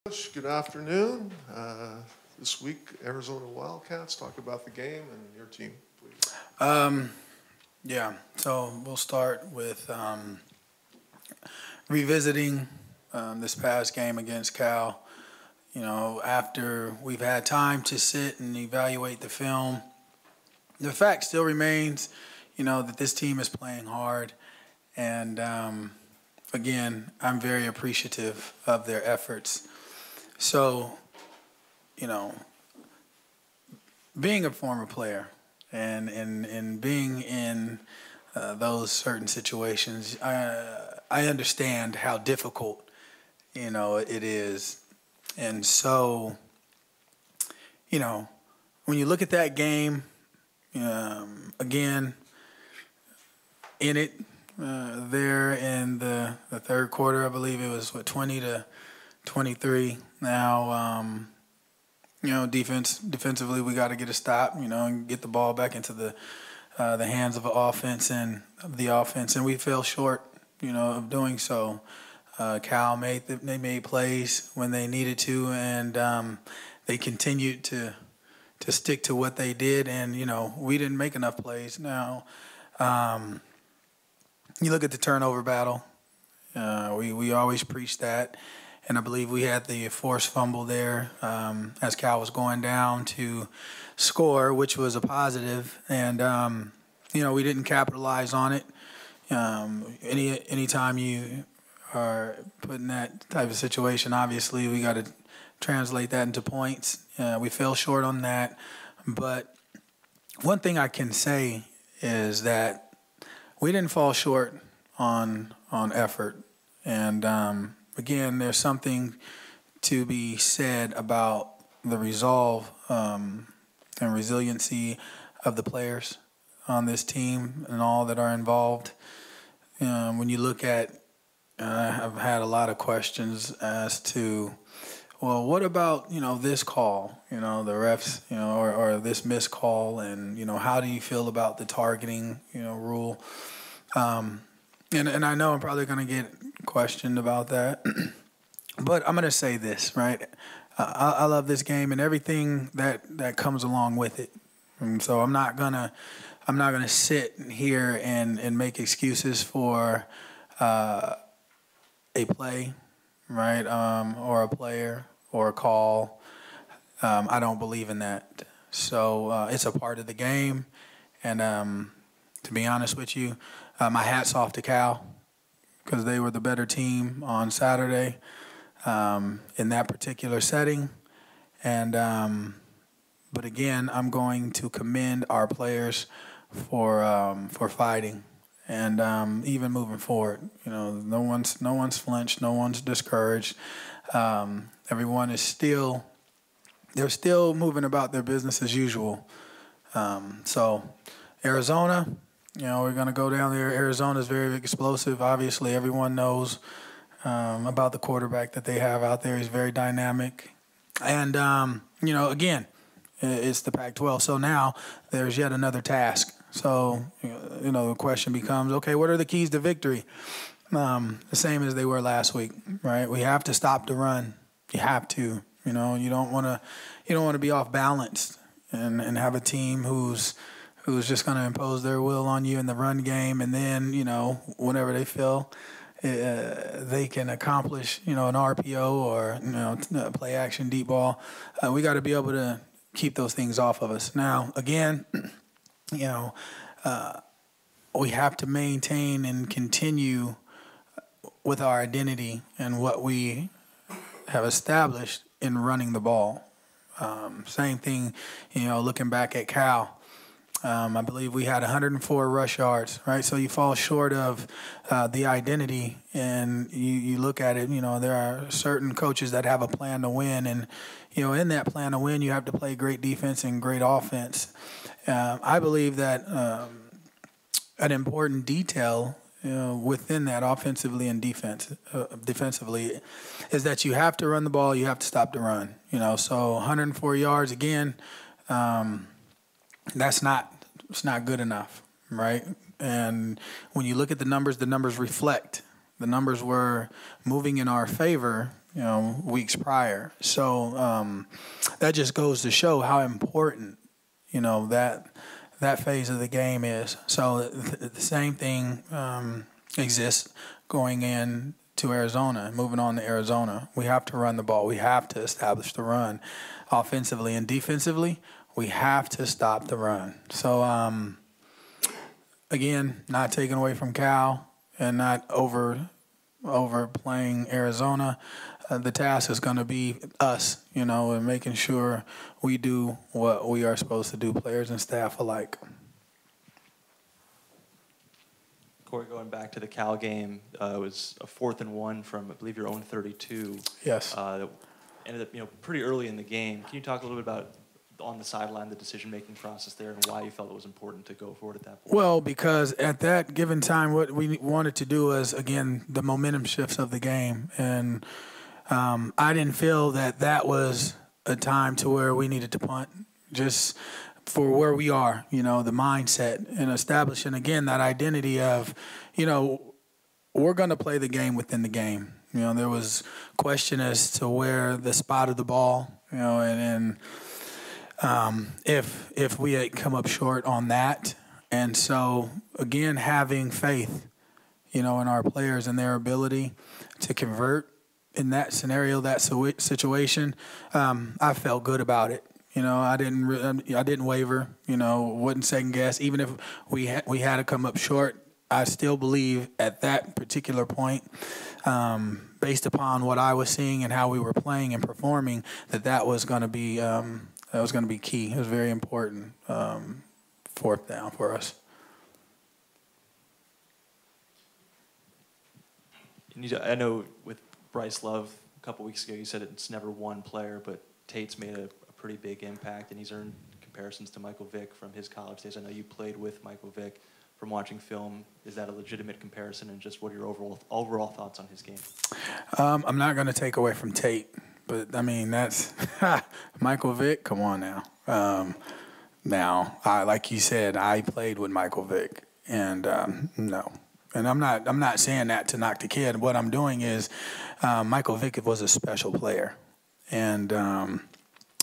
Good afternoon. This week, Arizona Wildcats. Talk about the game and your team, please. Yeah, so we'll start with revisiting this past game against Cal. You know, after we've had time to sit and evaluate the film, the fact still remains, that this team is playing hard. And again, I'm very appreciative of their efforts. So, you know, being a former player and being in those certain situations, I understand how difficult, it is. And so, when you look at that game, again, in it, there in the third quarter, I believe it was, 20 to 23. Now, defensively, we got to get a stop, and get the ball back into the hands of the offense and we fell short, of doing so. Cal they made plays when they needed to, and they continued to stick to what they did, and we didn't make enough plays. Now, you look at the turnover battle. We always preach that. And I believe we had the forced fumble there as Cal was going down to score, which was a positive. And, we didn't capitalize on it. Anytime you are put in that type of situation, obviously we got to translate that into points. We fell short on that. But one thing I can say is that we didn't fall short on effort. And again, there's something to be said about the resolve and resiliency of the players on this team and all that are involved. When you look at, I've had a lot of questions as to, well, what about, this call, the refs, or this missed call, and, how do you feel about the targeting, rule? And I know I'm probably going to get questioned about that, but I'm going to say this, right? I love this game and everything that comes along with it. And so I'm not gonna sit here and make excuses for a play, right? Or a player or a call. I don't believe in that. So it's a part of the game, and to be honest with you, my hat's off to Cal, because they were the better team on Saturday in that particular setting. And but again, I'm going to commend our players for fighting, and even moving forward. No one's flinched, no one's discouraged. Everyone is they're still moving about their business as usual. So Arizona. We're going to go down there. Arizona is very explosive. Obviously, everyone knows about the quarterback that they have out there. He's very dynamic. And, again, it's the Pac-12. So now there's yet another task. So, the question becomes, okay, what are the keys to victory? The same as they were last week, right? We have to stop the run. You have to. You don't want to be off balance and have a team who's just going to impose their will on you in the run game, and then, whenever they feel they can accomplish, an RPO or, play action deep ball, we got to be able to keep those things off of us. Now, again, we have to maintain and continue with our identity and what we have established in running the ball. Same thing, looking back at Cal. I believe we had 104 rush yards, right? So you fall short of the identity, and you look at it, there are certain coaches that have a plan to win, and, in that plan to win, you have to play great defense and great offense. I believe that an important detail within that offensively and defensively is that you have to run the ball, you have to stop the run. So 104 yards, again, it's not good enough, right? And when you look at the numbers reflect. The numbers were moving in our favor, weeks prior. So that just goes to show how important, that phase of the game is. So the same thing exists going in to Arizona, moving on to Arizona. We have to run the ball. We have to establish the run offensively and defensively. We have to stop the run. So, again, not taking away from Cal and not overplaying Arizona. The task is going to be us, and making sure we do what we are supposed to do, players and staff alike. Cory, going back to the Cal game, it was a 4th and 1 from, I believe, your own 32. Yes. That ended up, pretty early in the game. Can you talk a little bit about on the sideline, the decision-making process there, and why you felt it was important to go forward at that point? Well, because at that given time, what we wanted to do was, again, the momentum shifts of the game. And I didn't feel that was a time to where we needed to punt, just for where we are, the mindset, and establishing, again, that identity of, we're going to play the game within the game. There was question as to where the spot of the ball, and if we had come up short on that. And so, again, having faith, in our players and their ability to convert in that scenario, that situation, I felt good about it. I didn't waver, wouldn't second guess. Even if we had to come up short, I still believe at that particular point, based upon what I was seeing and how we were playing and performing, that was going to be key. It was very important, 4th down for us. I know with Bryce Love a couple weeks ago, you said it's never one player, but Tate's made a pretty big impact, and he's earned comparisons to Michael Vick from his college days. I know you played with Michael Vick. From watching film, is that a legitimate comparison, and just what are your overall thoughts on his game? I'm not going to take away from Tate, but I mean that's Michael Vick. Come on now. Now, like you said, I played with Michael Vick, and no. And I'm not saying that to knock the kid. What I'm doing is, Michael Vick was a special player, and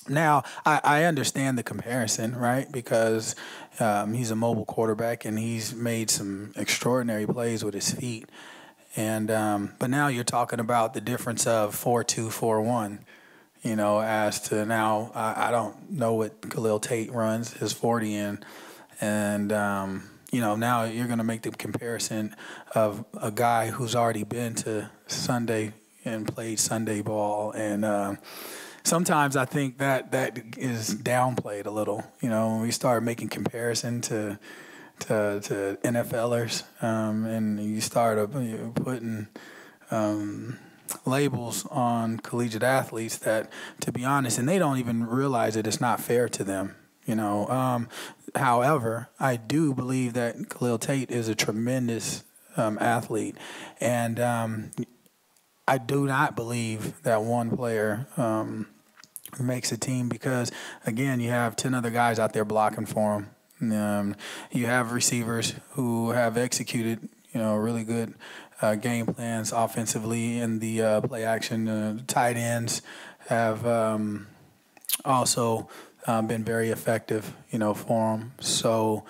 now I understand the comparison, right? Because he's a mobile quarterback and he's made some extraordinary plays with his feet. And but now you're talking about the difference of 4-2, 4-1. As to now, I don't know what Khalil Tate runs his 40 in, and now you're going to make the comparison of a guy who's already been to Sunday and played Sunday ball, and sometimes I think that is downplayed a little. When we start making comparison to NFLers, and you start putting labels on collegiate athletes that, to be honest, and they don't even realize that it's not fair to them. However, I do believe that Khalil Tate is a tremendous athlete, and I do not believe that one player makes a team, because, again, you have 10 other guys out there blocking for him. You have receivers who have executed, really good game plans offensively in the play action. Tight ends have also been very effective, for him. So,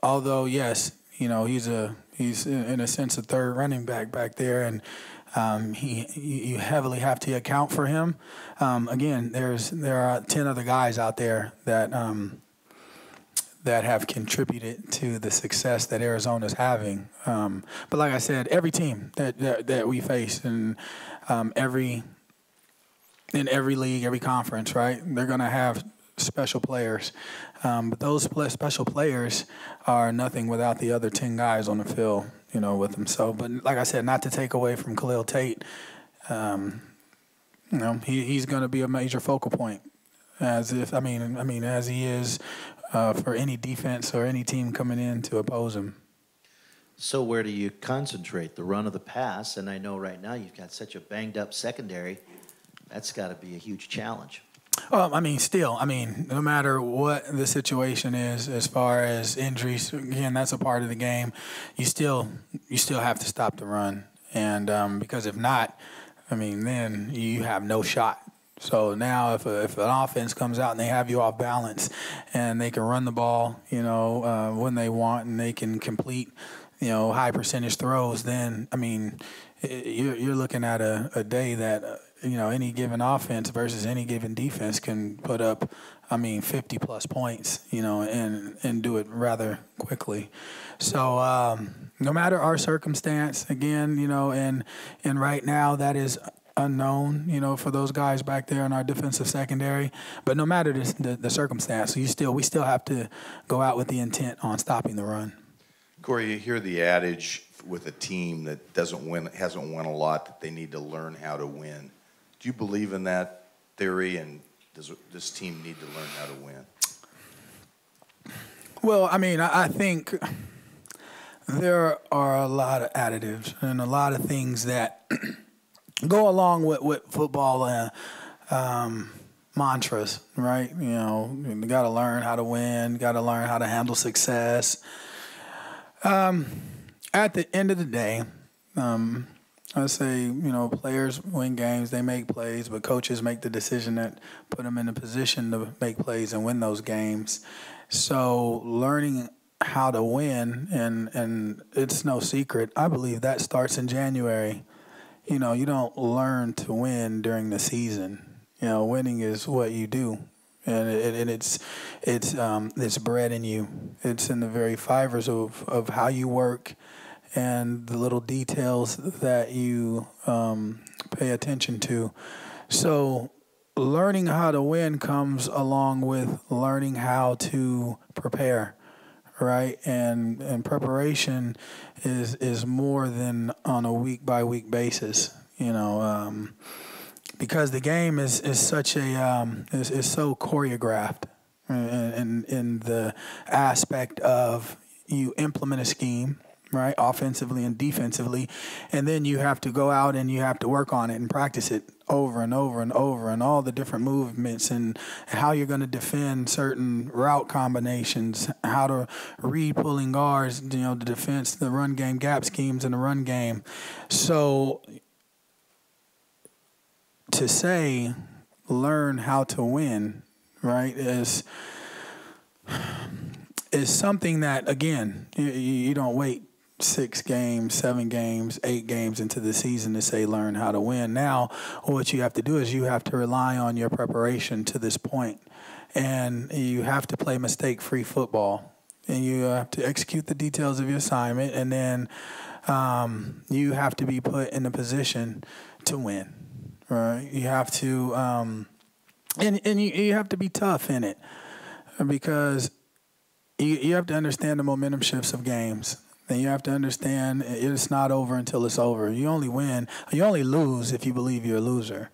although, yes, he's in a sense a third running back there, and you heavily have to account for him. Again, there are 10 other guys out there that have contributed to the success that Arizona's having. But like I said, every team that we face, and in every league, every conference, right, they're going to have special players. But those special players are nothing without the other 10 guys on the field, with them. So, but like I said, not to take away from Khalil Tate, he's going to be a major focal point, as he is for any defense or any team coming in to oppose him. So where do you concentrate? The run of the pass, and I know right now you've got such a banged-up secondary. That's got to be a huge challenge. Well, no matter what the situation is as far as injuries, again, that's a part of the game. You still have to stop the run, and because if not, I mean, then you have no shot. So now if an offense comes out and they have you off balance and they can run the ball, when they want, and they can complete, high percentage throws, then, I mean, you're looking at a day that, any given offense versus any given defense can put up, 50-plus points, and do it rather quickly. So no matter our circumstance, again, and right now that is unknown, for those guys back there in our defensive secondary. But no matter the circumstance, we still have to go out with the intent on stopping the run. Cory, you hear the adage with a team that hasn't won a lot, that they need to learn how to win. Do you believe in that theory, and does this team need to learn how to win? Well, I think there are a lot of additives and a lot of things that go along with football mantras, right? You got to learn how to win, got to learn how to handle success. At the end of the day, I say, players win games, they make plays, but coaches make the decision that put them in a position to make plays and win those games. So learning how to win, and it's no secret, I believe that starts in January. You don't learn to win during the season. Winning is what you do, and it's bred in you. It's in the very fibers of how you work and the little details that you pay attention to. So learning how to win comes along with learning how to prepare, right? And preparation is more than on a week-by-week basis, because the game is such is so choreographed in the aspect of you implement a scheme, right, offensively and defensively, and then you have to go out and you have to work on it and practice it over and over and over, and all the different movements and how you're going to defend certain route combinations, how to read pulling guards, the defense, the run game, gap schemes in the run game. So to say learn how to win, right, is something that, again, you don't wait 6 games, 7 games, 8 games into the season to say learn how to win. Now, what you have to do is you have to rely on your preparation to this point, and you have to play mistake-free football, and you have to execute the details of your assignment, and then you have to be put in a position to win, right? You have to, and you have to be tough in it, because you have to understand the momentum shifts of games. And you have to understand it's not over until it's over. You only lose if you believe you're a loser.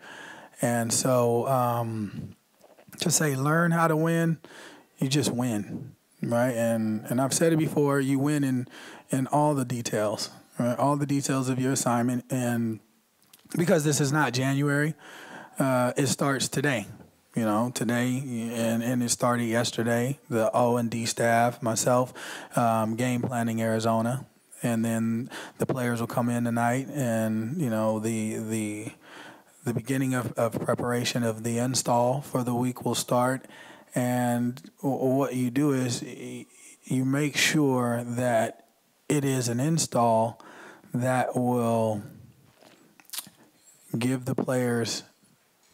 And so to say learn how to win, you just win, right? And I've said it before, you win in all the details, right? All the details of your assignment. And because this is not January, it starts today. Today, and it started yesterday. The O&D staff, myself, game planning Arizona, and then the players will come in tonight, and the beginning of preparation of the install for the week will start. And what you do is you make sure that it is an install that will give the players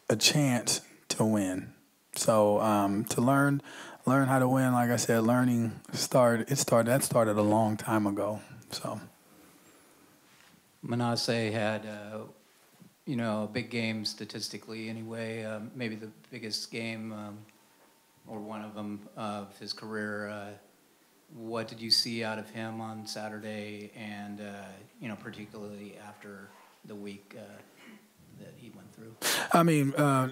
a chance to win. So to learn how to win, like I said, that started a long time ago. So Manasseh had a big game statistically anyway, maybe the biggest game or one of them of his career. What did you see out of him on Saturday, and particularly after the week that he went through?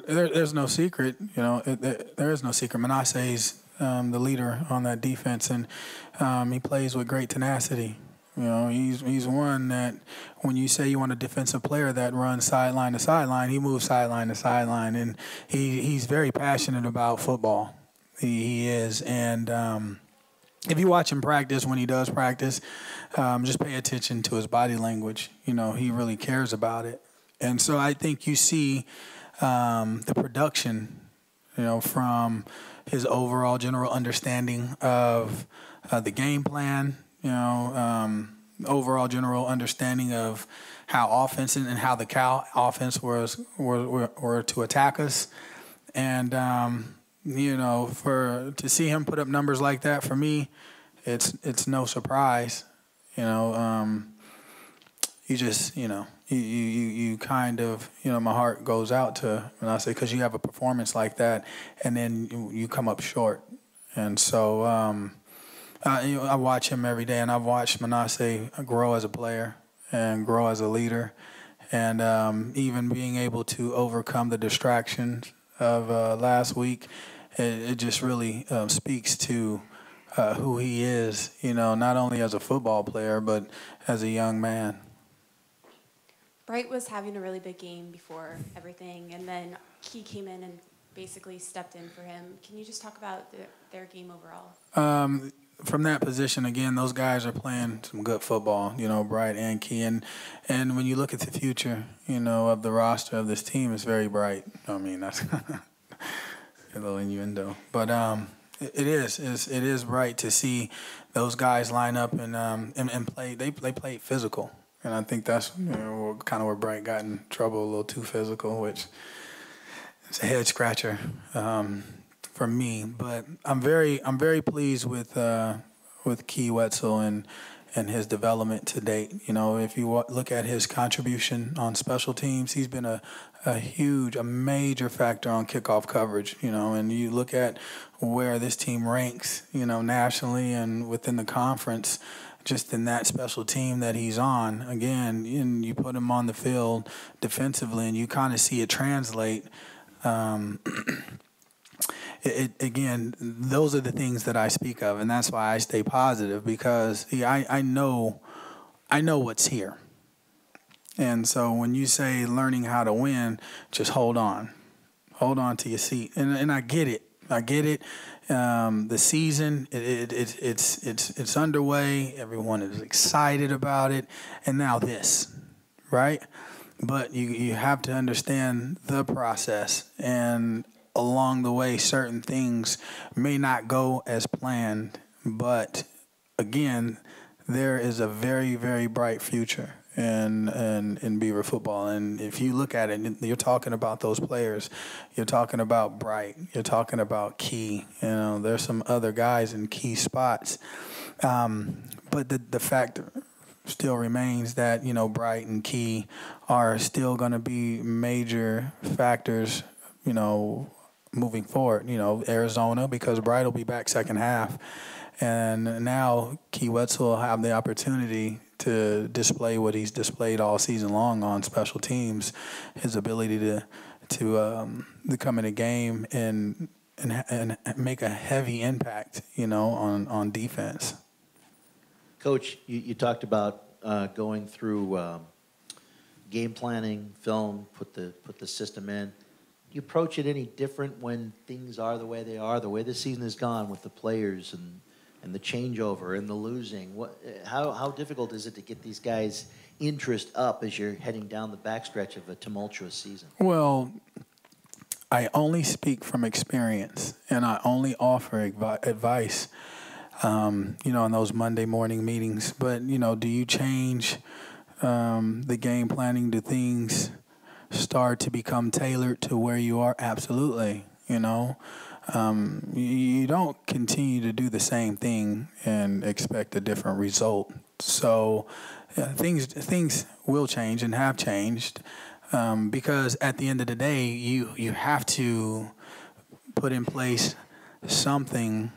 There's no secret. There is no secret. Manasseh's the leader on that defense, and he plays with great tenacity. He's one that when you say you want a defensive player that runs sideline to sideline, he moves sideline to sideline, and he's very passionate about football. He is, and if you watch him practice, when he does practice, just pay attention to his body language. He really cares about it. And so I think you see the production, from his overall general understanding of the game plan, overall general understanding of how offense and how the Cal offense were to attack us. And, to see him put up numbers like that, for me, it's no surprise. You just, you kind of, my heart goes out to, when I say, because you have a performance like that, and then you come up short. And so I watch him every day, and I've watched Manasseh grow as a player and grow as a leader, and even being able to overcome the distractions of last week, it just really speaks to who he is, not only as a football player, but as a young man. Bright was having a really big game before everything, and then Key came in and basically stepped in for him. Can you just talk about their game overall? From that position, again, those guys are playing some good football, Bright and Key. And when you look at the future, of the roster of this team, it's very bright. I mean, that's a little innuendo. But it is bright to see those guys line up and play. They played physical. And I think that's kind of where Bright got in trouble, a little too physical, which is a head scratcher for me. But I'm very pleased with Key Wetzel and his development to date. If you look at his contribution on special teams, he's been a major factor on kickoff coverage. And you look at where this team ranks, nationally and within the conference. Just in that special team that he's on, again, and you put him on the field defensively, and you kind of see it translate. Again, those are the things that I speak of, and that's why I stay positive, because I know what's here. And so when you say learning how to win, just hold on to your seat, and I get it. The season, it's underway. Everyone is excited about it, and now this, right? But you have to understand the process, and along the way, certain things may not go as planned. But again, there is a very, very bright future in Beaver football. And if you look at it, you're talking about those players. You're talking about Bright. You're talking about Key. There's some other guys in key spots. But the fact still remains that, Bright and Key are still going to be major factors, moving forward. Arizona, because Bright will be back second half. And now Key Wetzel will have the opportunity to display what he's displayed all season long on special teams, his ability to come in a game and make a heavy impact, on defense. Coach, you talked about going through game planning, film, put the system in. Do you approach it any different when things are the way they are, the way the season has gone with the players and the changeover and the losing? How difficult is it to get these guys' interest up as you're heading down the backstretch of a tumultuous season? Well, I only speak from experience, and I only offer advice, in those Monday morning meetings. But, do you change the game planning? Do things start to become tailored to where you are? Absolutely, You don't continue to do the same thing and expect a different result. So things will change and have changed, because at the end of the day, you have to put in place something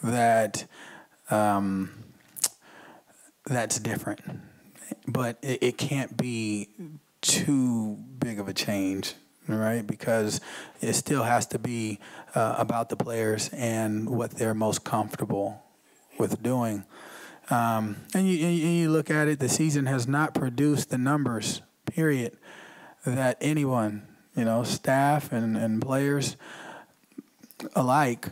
that that's different. But it can't be too big of a change. Right, because it still has to be about the players and what they're most comfortable with doing. And you look at it, the season has not produced the numbers, period, that anyone, staff and players alike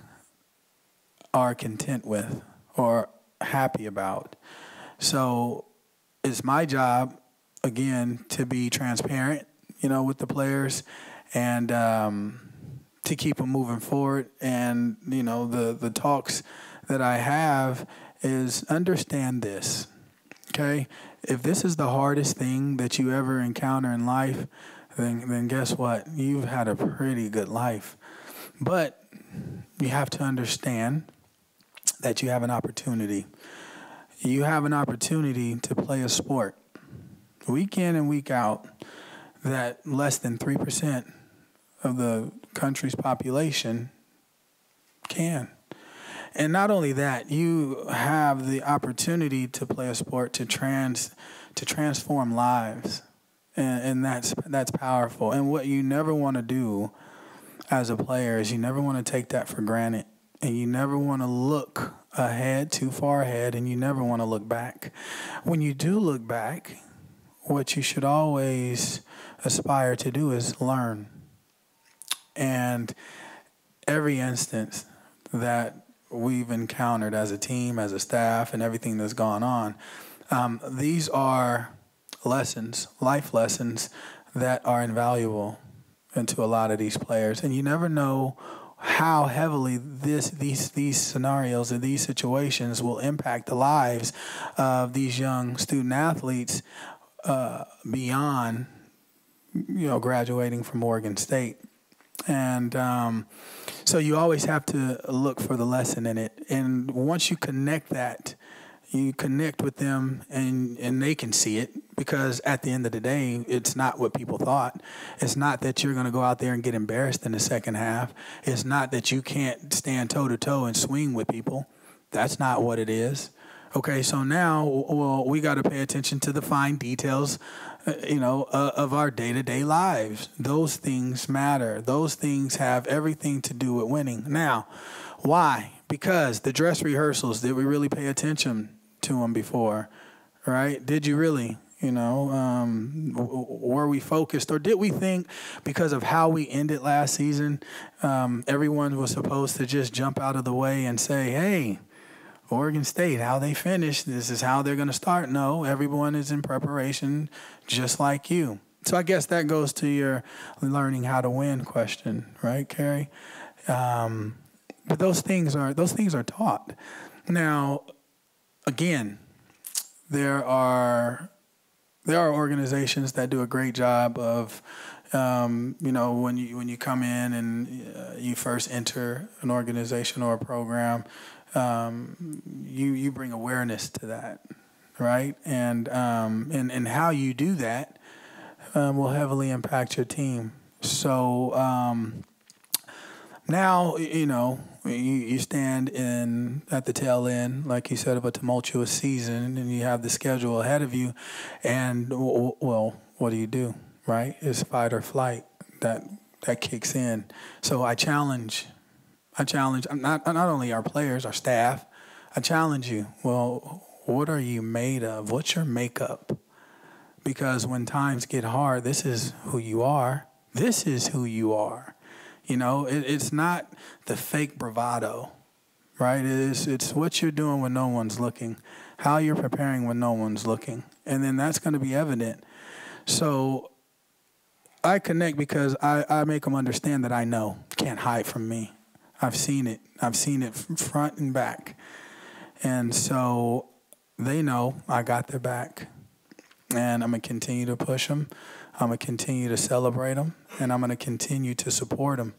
are content with or happy about. So it's my job, again, to be transparent with the players, and to keep them moving forward. And the talks that I have is understand this, okay? If this is the hardest thing that you ever encounter in life, then guess what? You've had a pretty good life. But you have to understand that you have an opportunity. You have an opportunity to play a sport week in and week out that less than 3% of the country's population can. And not only that, you have the opportunity to play a sport to transform lives. And that's powerful. And what you never want to do as a player is you never want to take that for granted. And you never want to look ahead, too far ahead, and you never want to look back. When you do look back, what you should always aspire to do is learn. And every instance that we've encountered as a team, as a staff, and everything that's gone on, these are lessons, life lessons that are invaluable into a lot of these players. And you never know how heavily these scenarios or these situations will impact the lives of these young student athletes beyond, graduating from Oregon State. And so you always have to look for the lesson in it. And once you connect that, you connect with them and they can see it, because at the end of the day, it's not what people thought. It's not that you're going to go out there and get embarrassed in the second half. It's not that you can't stand toe-to-toe and swing with people. That's not what it is. Okay, so now, we got to pay attention to the fine details, of our day-to-day lives. Those things matter. Those things have everything to do with winning. Now, why? Because the dress rehearsals, did we really pay attention to them before, right? Did you really? Were we focused, or did we think because of how we ended last season, everyone was supposed to just jump out of the way and say, hey, Oregon State, how they finished, this is how they're going to start? No, everyone is in preparation just like you. So I guess that goes to your learning how to win question, right, Carrie? But those things are taught. Now, again, there are organizations that do a great job of, when you come in and you first enter an organization or a program, you bring awareness to that, right? And how you do that will heavily impact your team. So now, you stand at the tail end, like you said, of a tumultuous season, and you have the schedule ahead of you. And, well, what do? Right? It's fight or flight that kicks in. So I challenge not only our players, our staff. I challenge you. Well, what are you made of? What's your makeup? Because when times get hard, this is who you are. This is who you are. It's not the fake bravado, right? It's what you're doing when no one's looking, how you're preparing when no one's looking. And then that's going to be evident. So I connect because I make them understand that I know. Can't hide from me. I've seen it. I've seen it from front and back. And so they know I got their back. And I'm going to continue to push them. I'm going to continue to celebrate them. And I'm going to continue to support them.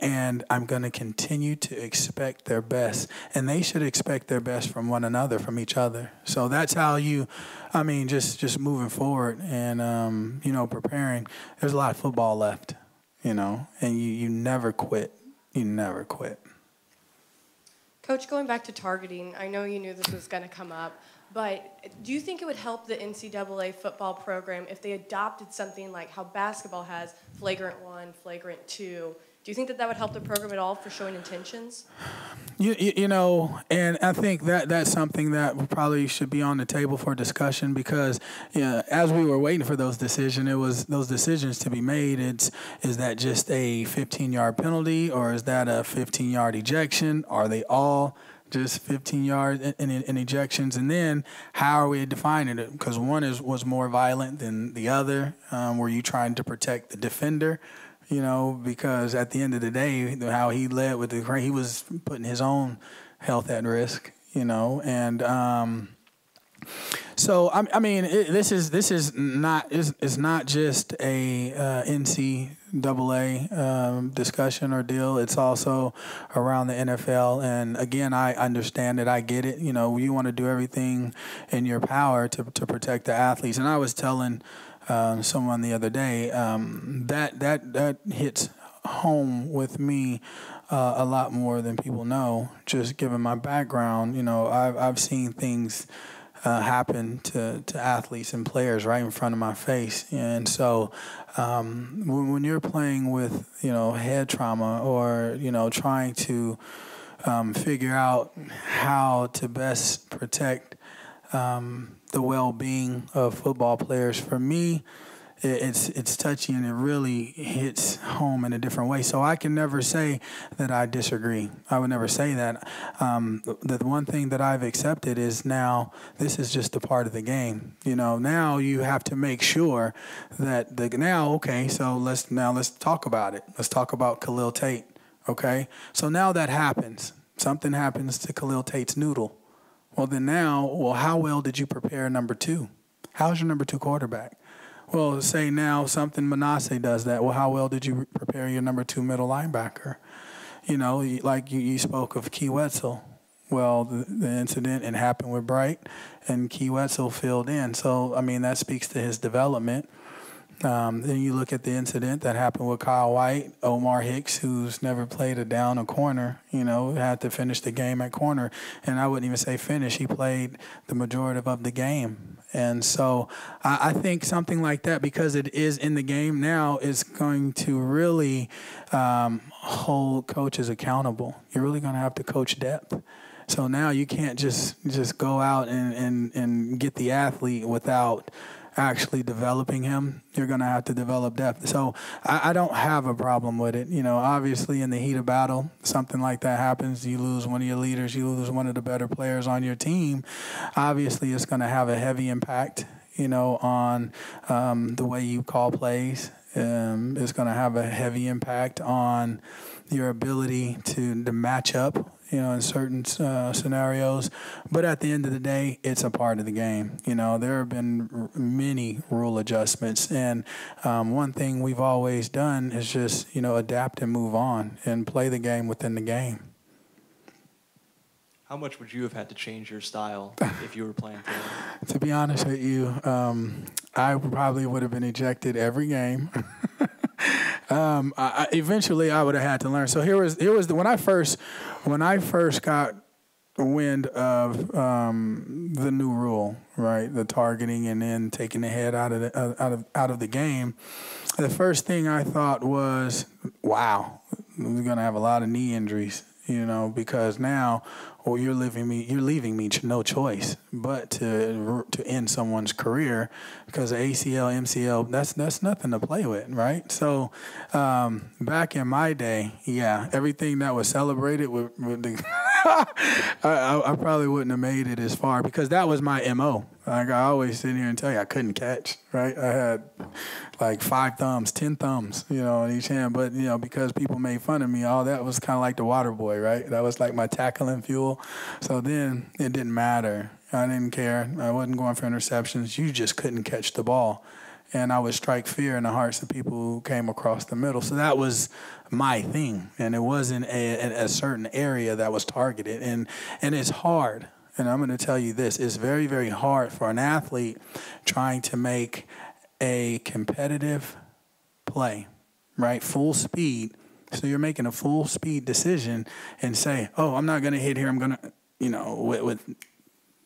And I'm going to continue to expect their best. And they should expect their best from one another, from each other. So that's how just moving forward and, preparing. There's a lot of football left, and you never quit. You never quit. Coach, going back to targeting, I know you knew this was going to come up, but do you think it would help the NCAA football program if they adopted something like how basketball has flagrant 1, flagrant 2? Do you think that would help the program at all for showing intentions? And I think that's something that probably should be on the table for discussion, because as we were waiting for those decisions to be made, is that just a 15-yard penalty, or is that a 15-yard ejection? Are they all just 15 yards in ejections, and then how are we defining it? Because one was more violent than the other. Were you trying to protect the defender? You know, because at the end of the day, how he led with he was putting his own health at risk. You know, and so I mean, this is not it's not just a NCAA discussion or deal. It's also around the NFL. And again, I understand it. I get it. You know, you want to do everything in your power to protect the athletes. And I was telling someone the other day that hits home with me a lot more than people know. Just given my background, you know, I've seen things happen to athletes and players right in front of my face. And so when you're playing with, you know, head trauma or, you know, trying to figure out how to best protect the well-being of football players, for me, it's touchy and it really hits home in a different way. So I can never say that I disagree. I would never say that. The one thing that I've accepted is now this is just a part of the game. You know, now you have to make sure that so let's talk about it. Let's talk about Khalil Tate. Okay, so now that happens. Something happens to Khalil Tate's noodle. Well, then how well did you prepare number two? How's your number two quarterback? Well, say now something Manasseh does that. Well, how well did you prepare your number two middle linebacker? You know, like you spoke of Key Wetzel. Well, the incident, it happened with Bright, and Key Wetzel filled in. So, I mean, that speaks to his development. Then you look at the incident that happened with Kyle White, Omar Hicks, who's never played a down a corner, you know, had to finish the game at corner. And I wouldn't even say finish. He played the majority of the game. And so I think something like that, because it is in the game now, is going to really hold coaches accountable. You're really going to have to coach depth. So now you can't just go out and get the athlete without actually developing him. You're going to have to develop depth. So I don't have a problem with it. You know, obviously in the heat of battle, something like that happens. You lose one of your leaders. You lose one of the better players on your team. Obviously, it's going to have a heavy impact, you know, on the way you call plays. It's going to have a heavy impact on your ability to match up, you know, in certain scenarios. But at the end of the day, it's a part of the game. You know, there have been many rule adjustments. And one thing we've always done is just, you know, adapt and move on and play the game within the game. How much would you have had to change your style if you were playing today? To be honest with you, I probably would have been ejected every game. Eventually, I would have had to learn. So here was when I first got wind of the new rule, right? The targeting and then taking the head out of the game. The first thing I thought was, wow, we're gonna have a lot of knee injuries. You know, because now, you're leaving me no choice but to end someone's career, because the ACL, MCL, that's nothing to play with, right? So back in my day, yeah, everything that was celebrated with the I probably wouldn't have made it as far, because that was my MO. Like I always sit here and tell you, I couldn't catch, right? I had like 5 thumbs, 10 thumbs, you know, on each hand. But, you know, because people made fun of me, all that was kind of like the water boy, right? That was like my tackling fuel. So then it didn't matter. I didn't care. I wasn't going for interceptions. You just couldn't catch the ball. And I would strike fear in the hearts of people who came across the middle. So that was my thing. And it wasn't a certain area that was targeted. And it's hard. And I'm going to tell you this. It's very, very hard for an athlete trying to make a competitive play, right? Full speed. So you're making a full speed decision and say, oh, I'm not going to hit here. I'm going to, you know, with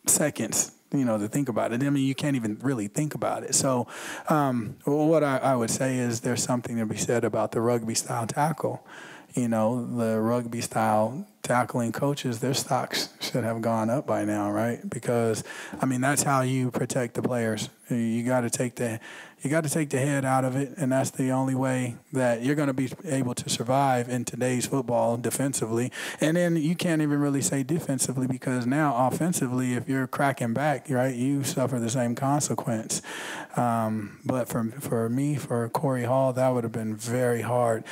seconds, you know, to think about it. I mean, you can't even really think about it. So what I would say is there's something to be said about the rugby style tackle. the rugby style tackling coaches, their stocks should have gone up by now, right? Because that's how you protect the players. You got to take the head out of it, and that's the only way that you're going to be able to survive in today's football defensively. And then you can't even really say defensively, because now offensively, if you're cracking back, right, you suffer the same consequence. But for me, for Cory Hall, that would have been very hard.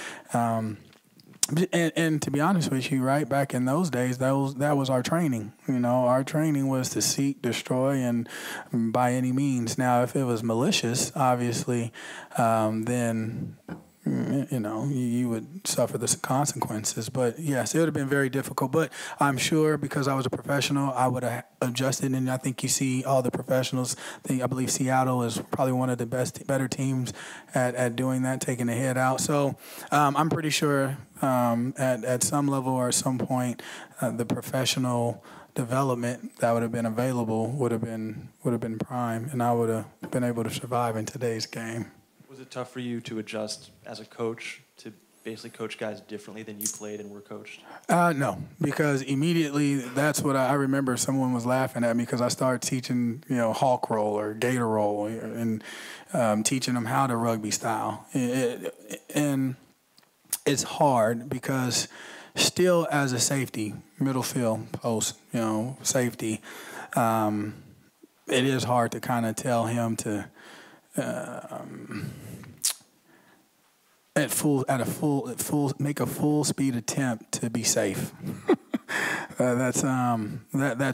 And to be honest with you, right, back in those days, that was our training. Our training was to seek, destroy, and by any means. Now, if it was malicious, obviously, then you would suffer the consequences. But yes, it would have been very difficult. But I'm sure, because I was a professional, I would have adjusted. And I think you see all the professionals. I believe Seattle is probably one of the better teams at doing that, taking the head out. So I'm pretty sure at some level or at some point, the professional development that would have been available would have been prime, and I would have been able to survive in today's game. Was it tough for you to adjust as a coach to basically coach guys differently than you played and were coached? No, because immediately that's what I remember. Someone was laughing at me because I started teaching, hawk roll or gator roll, and teaching them how to rugby style. And it's hard because still, as a safety, middle field post, safety, it is hard to kind of tell him to make a full speed attempt to be safe. That's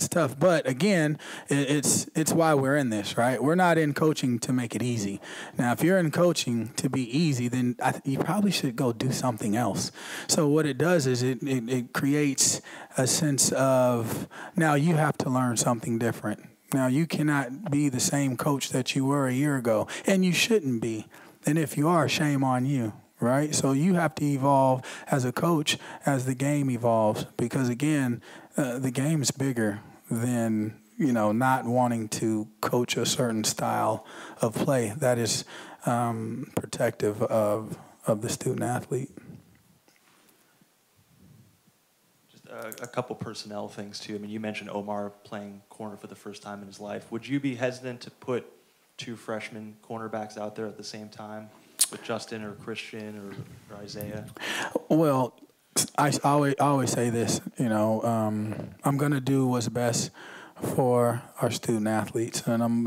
tough. But again, it's why we're in this, right? We're not in coaching to make it easy. Now, if you're in coaching to be easy, then you probably should go do something else. So what it does is it creates a sense of, now you have to learn something different. Now, you cannot be the same coach that you were a year ago, and you shouldn't be. And if you are, shame on you, right? So you have to evolve as a coach as the game evolves, because, again, the game's bigger than, not wanting to coach a certain style of play that is protective of the student athlete. A couple personnel things too. You mentioned Omar playing corner for the first time in his life. Would you be hesitant to put two freshman cornerbacks out there at the same time with Justin or Christian or Isaiah? Well, I always say this, I'm going to do what's best for our student athletes, and I'm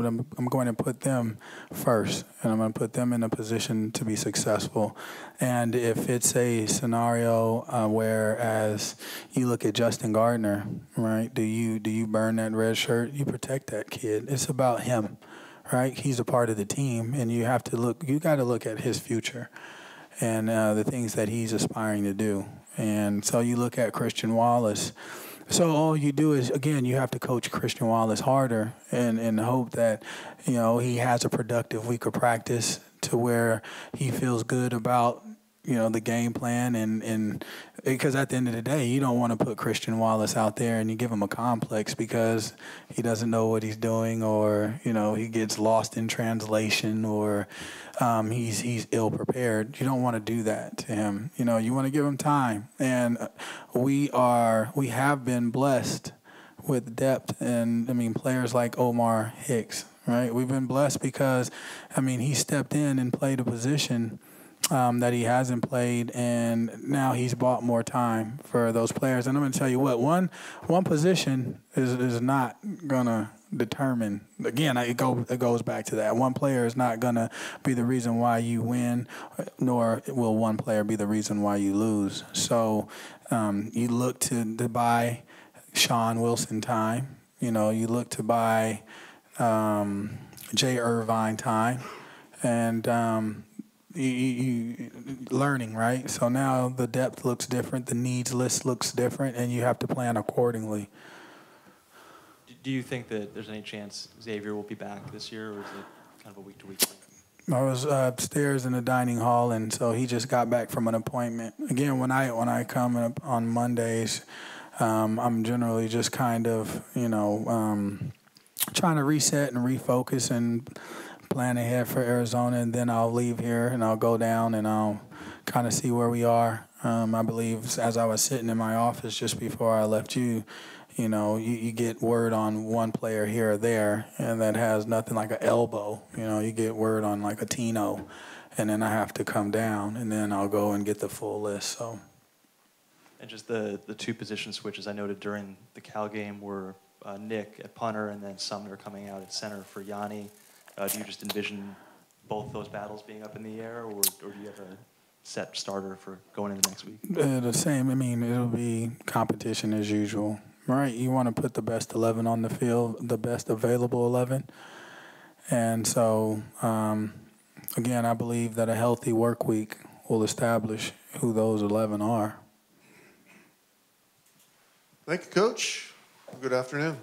going to put them first, and I'm going to put them in a position to be successful. And if it's a scenario whereas you look at Justin Gardner, right? Do you burn that red shirt? You protect that kid. It's about him, right? He's a part of the team, and you got to look at his future and the things that he's aspiring to do. And so you look at Christian Wallace. So all you do is, again, you have to coach Christian Wallace harder and hope that, he has a productive week of practice to where he feels good about, the game plan. And because at the end of the day, you don't want to put Christian Wallace out there and you give him a complex because he doesn't know what he's doing, or, he gets lost in translation, or he's ill prepared. You don't want to do that to him. You want to give him time. And we have been blessed with depth, and players like Omar Hicks, right? We've been blessed because, he stepped in and played a position that he hasn't played, and now he's bought more time for those players. And I'm going to tell you what, one position is not going to determine. Again, it goes back to that. One player is not going to be the reason why you win, nor will one player be the reason why you lose. So you look to buy Sean Wilson time. You look to buy Jay Irvine time, and you learning, right? So now the depth looks different, the needs list looks different, and you have to plan accordingly. Do you think that there's any chance Xavier will be back this year, or is it kind of a week-to-week thing? I was upstairs in the dining hall, and so he just got back from an appointment. Again, when I come up on Mondays, I'm generally just kind of, trying to reset and refocus and plan ahead for Arizona, and then I'll leave here and I'll go down and I'll kind of see where we are. I believe as I was sitting in my office just before I left you, you get word on one player here or there, and that has nothing like an elbow. You get word on like a Tino, and then I have to come down, and then I'll go and get the full list. So. And just the two position switches I noted during the Cal game were Nick at punter and then Sumner coming out at center for Yanni. Do you just envision both those battles being up in the air, or do you have a set starter for going into next week? The same. I mean, it'll be competition as usual, right? You want to put the best 11 on the field, the best available 11. And so, again, I believe that a healthy work week will establish who those 11 are. Thank you, Coach. Good afternoon.